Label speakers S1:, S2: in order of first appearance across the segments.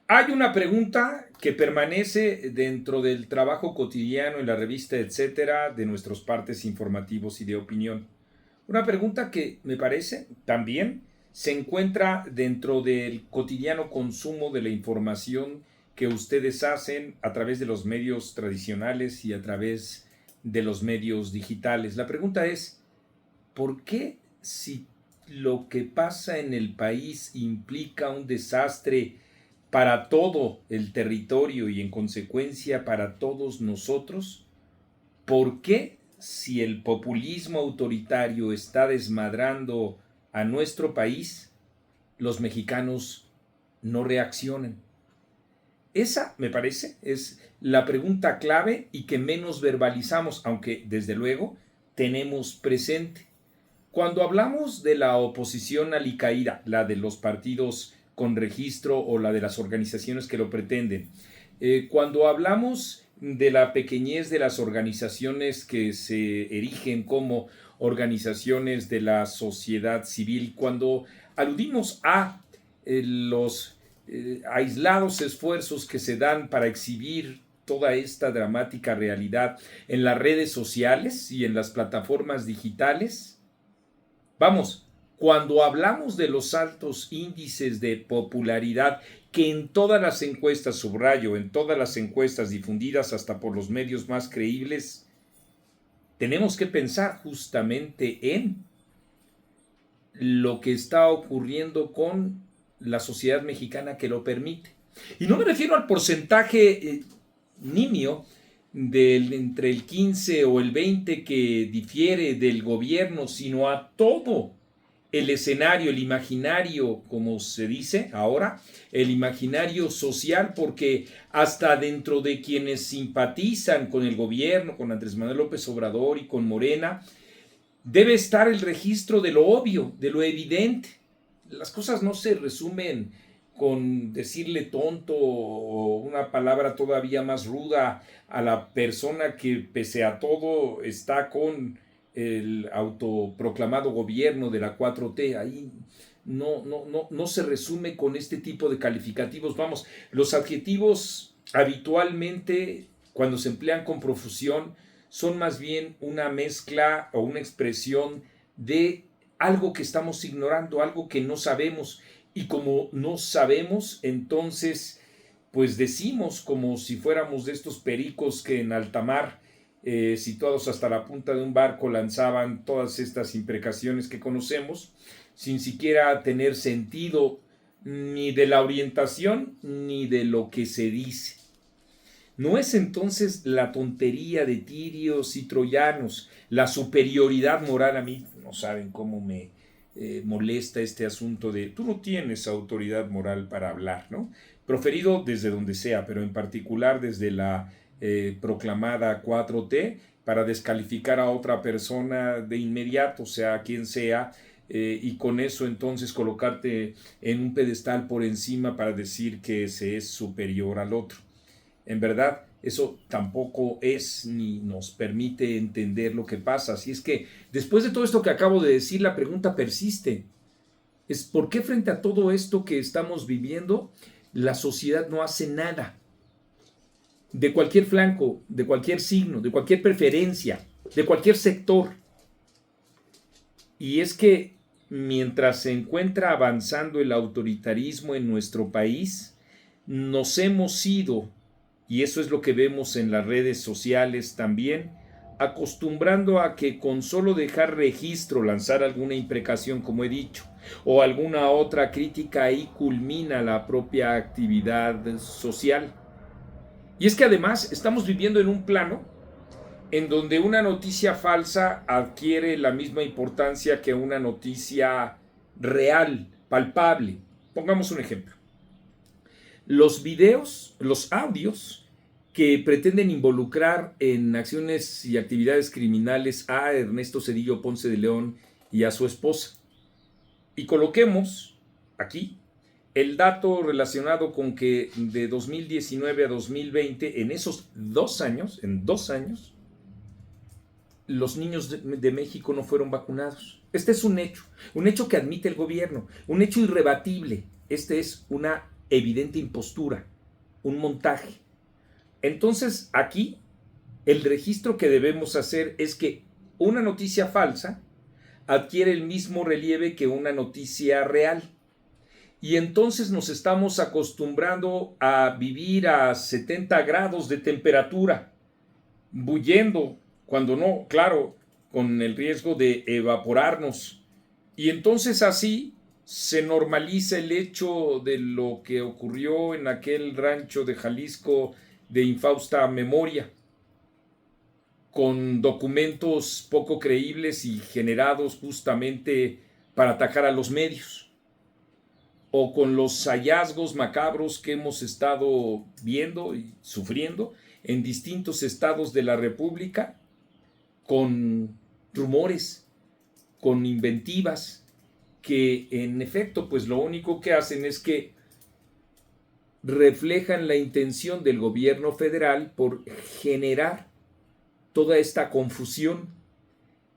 S1: Hay una pregunta que permanece dentro del trabajo cotidiano en la revista, etcétera, de nuestros partes informativos y de opinión. Una pregunta que me parece también se encuentra dentro del cotidiano consumo de la información que ustedes hacen a través de los medios tradicionales y a través de los medios digitales. La pregunta es, ¿por qué si lo que pasa en el país implica un desastre para todo el territorio y en consecuencia para todos nosotros, ¿por qué si el populismo autoritario está desmadrando a nuestro país, los mexicanos no reaccionan? Esa, me parece, es la pregunta clave y que menos verbalizamos, aunque desde luego tenemos presente. Cuando hablamos de la oposición alicaída, la de los partidos con registro o la de las organizaciones que lo pretenden, cuando hablamos de la pequeñez de las organizaciones que se erigen como organizaciones de la sociedad civil, cuando aludimos a los aislados esfuerzos que se dan para exhibir toda esta dramática realidad en las redes sociales y en las plataformas digitales, vamos, cuando hablamos de los altos índices de popularidad que en todas las encuestas, subrayo, en todas las encuestas difundidas hasta por los medios más creíbles, tenemos que pensar justamente en lo que está ocurriendo con la sociedad mexicana que lo permite. Y no me refiero al porcentaje nimio entre el 15 o el 20 que difiere del gobierno, sino a todo el escenario, el imaginario, como se dice ahora, el imaginario social, porque hasta dentro de quienes simpatizan con el gobierno, con Andrés Manuel López Obrador y con Morena, debe estar el registro de lo obvio, de lo evidente. Las cosas no se resumen con decirle tonto o una palabra todavía más ruda a la persona que pese a todo está con el autoproclamado gobierno de la 4T. Ahí no se resume con este tipo de calificativos. Vamos, los adjetivos habitualmente cuando se emplean con profusión son más bien una mezcla o una expresión de algo que estamos ignorando, algo que no sabemos. Y como no sabemos, entonces, pues decimos como si fuéramos de estos pericos que en alta mar, situados hasta la punta de un barco, lanzaban todas estas imprecaciones que conocemos, sin siquiera tener sentido ni de la orientación ni de lo que se dice. ¿No es entonces la tontería de tirios y troyanos, la superioridad moral? A mí no saben cómo me molesta este asunto de tú no tienes autoridad moral para hablar, ¿no? Proferido desde donde sea, pero en particular desde la proclamada 4T, para descalificar a otra persona de inmediato, sea quien sea, y con eso entonces colocarte en un pedestal por encima para decir que se es superior al otro. En verdad, eso tampoco es ni nos permite entender lo que pasa. Así es que, después de todo esto que acabo de decir, la pregunta persiste. Es ¿por qué frente a todo esto que estamos viviendo, la sociedad no hace nada? De cualquier flanco, de cualquier signo, de cualquier preferencia, de cualquier sector. Y es que mientras se encuentra avanzando el autoritarismo en nuestro país, nos hemos ido, y eso es lo que vemos en las redes sociales también, acostumbrando a que con solo dejar registro, lanzar alguna imprecación, como he dicho, o alguna otra crítica, ahí culmina la propia actividad social. Y es que además estamos viviendo en un plano en donde una noticia falsa adquiere la misma importancia que una noticia real, palpable. Pongamos un ejemplo. Los videos, los audios que pretenden involucrar en acciones y actividades criminales a Ernesto Zedillo Ponce de León y a su esposa. Y coloquemos aquí el dato relacionado con que de 2019 a 2020, en esos 2 años, los niños de México no fueron vacunados. Este es un hecho que admite el gobierno, un hecho irrebatible. Este es una evidente impostura, un montaje. Entonces, aquí el registro que debemos hacer es que una noticia falsa adquiere el mismo relieve que una noticia real. Y entonces nos estamos acostumbrando a vivir a 70 grados de temperatura, bullendo, cuando no, claro, con el riesgo de evaporarnos. Y entonces así se normaliza el hecho de lo que ocurrió en aquel rancho de Jalisco de infausta memoria, con documentos poco creíbles y generados justamente para atacar a los medios, o con los hallazgos macabros que hemos estado viendo y sufriendo en distintos estados de la República, con rumores, con inventivas, que en efecto pues lo único que hacen es que reflejan la intención del gobierno federal por generar toda esta confusión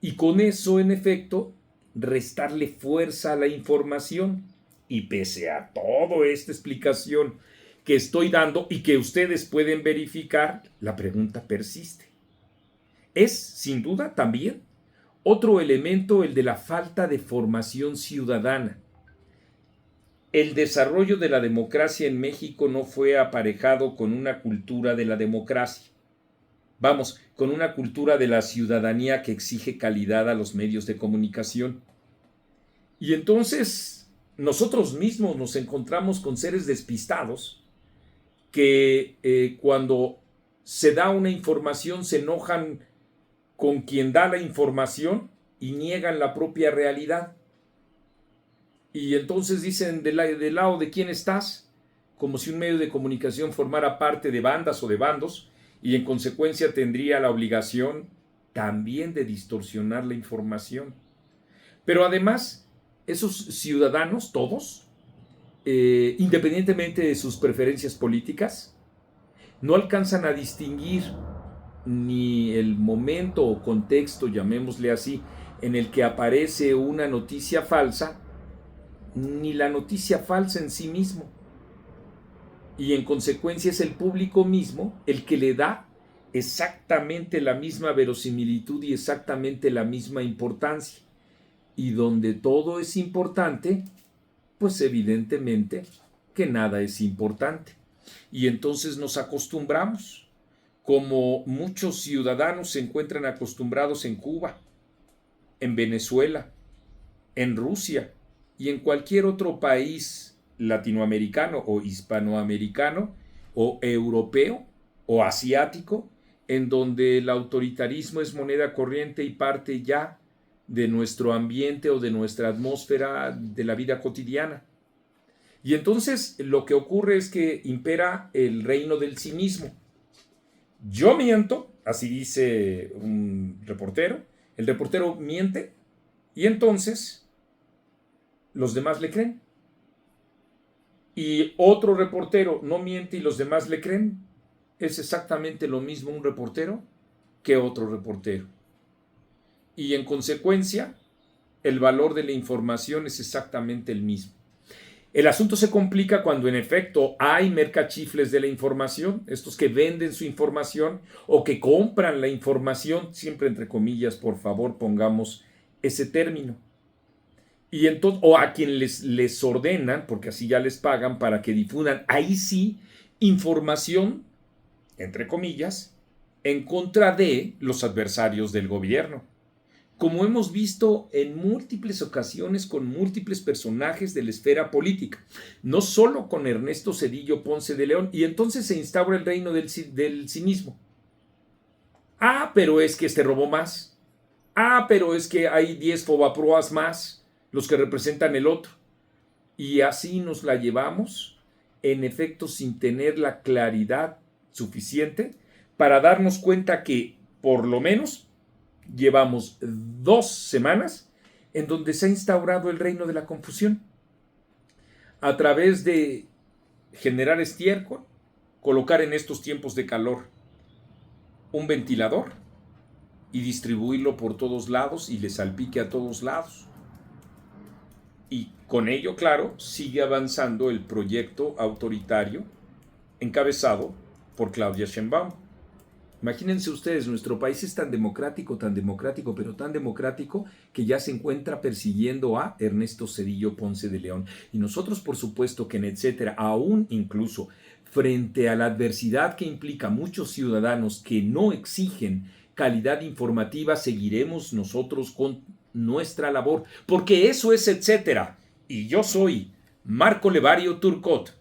S1: y con eso en efecto restarle fuerza a la información. Y pese a toda esta explicación que estoy dando y que ustedes pueden verificar, la pregunta persiste. Es, sin duda, también otro elemento el de la falta de formación ciudadana. El desarrollo de la democracia en México no fue aparejado con una cultura de la democracia. Vamos, con una cultura de la ciudadanía que exige calidad a los medios de comunicación. Y entonces nosotros mismos nos encontramos con seres despistados que cuando se da una información se enojan con quien da la información y niegan la propia realidad. Y entonces dicen, ¿del lado de quién estás? Como si un medio de comunicación formara parte de bandas o de bandos y en consecuencia tendría la obligación también de distorsionar la información. Pero además, esos ciudadanos, todos, independientemente de sus preferencias políticas, no alcanzan a distinguir ni el momento o contexto, llamémosle así, en el que aparece una noticia falsa, ni la noticia falsa en sí mismo. Y en consecuencia es el público mismo el que le da exactamente la misma verosimilitud y exactamente la misma importancia. Y donde todo es importante, pues evidentemente que nada es importante. Y entonces nos acostumbramos, como muchos ciudadanos se encuentran acostumbrados en Cuba, en Venezuela, en Rusia y en cualquier otro país latinoamericano o hispanoamericano o europeo o asiático, en donde el autoritarismo es moneda corriente y parte ya de nuestro ambiente o de nuestra atmósfera de la vida cotidiana. Y entonces lo que ocurre es que impera el reino del cinismo. Yo miento, así dice un reportero, el reportero miente y entonces los demás le creen. Y otro reportero no miente y los demás le creen. Es exactamente lo mismo un reportero que otro reportero. Y en consecuencia, el valor de la información es exactamente el mismo. El asunto se complica cuando en efecto hay mercachifles de la información, estos que venden su información o que compran la información, siempre entre comillas, por favor, pongamos ese término. Y entonces, o a quien les ordenan, porque así ya les pagan para que difundan, ahí sí, información, entre comillas, en contra de los adversarios del gobierno. Como hemos visto en múltiples ocasiones con múltiples personajes de la esfera política, no solo con Ernesto Zedillo Ponce de León, y entonces se instaura el reino del cinismo. Ah, pero es que este robó más. Ah, pero es que hay 10 fobaproas más, los que representan el otro. Y así nos la llevamos, en efecto, sin tener la claridad suficiente para darnos cuenta que, por lo menos, llevamos 2 semanas en donde se ha instaurado el reino de la confusión a través de generar estiércol, colocar en estos tiempos de calor un ventilador y distribuirlo por todos lados y le salpique a todos lados. Y Con ello, claro, sigue avanzando el proyecto autoritario encabezado por Claudia Sheinbaum. Imagínense ustedes, nuestro país es tan democrático, pero tan democrático que ya se encuentra persiguiendo a Ernesto Zedillo Ponce de León. Y nosotros, por supuesto, que en etcétera, aún incluso frente a la adversidad que implica muchos ciudadanos que no exigen calidad informativa, seguiremos nosotros con nuestra labor, porque eso es etcétera. Y yo soy Marco Levario Turcot.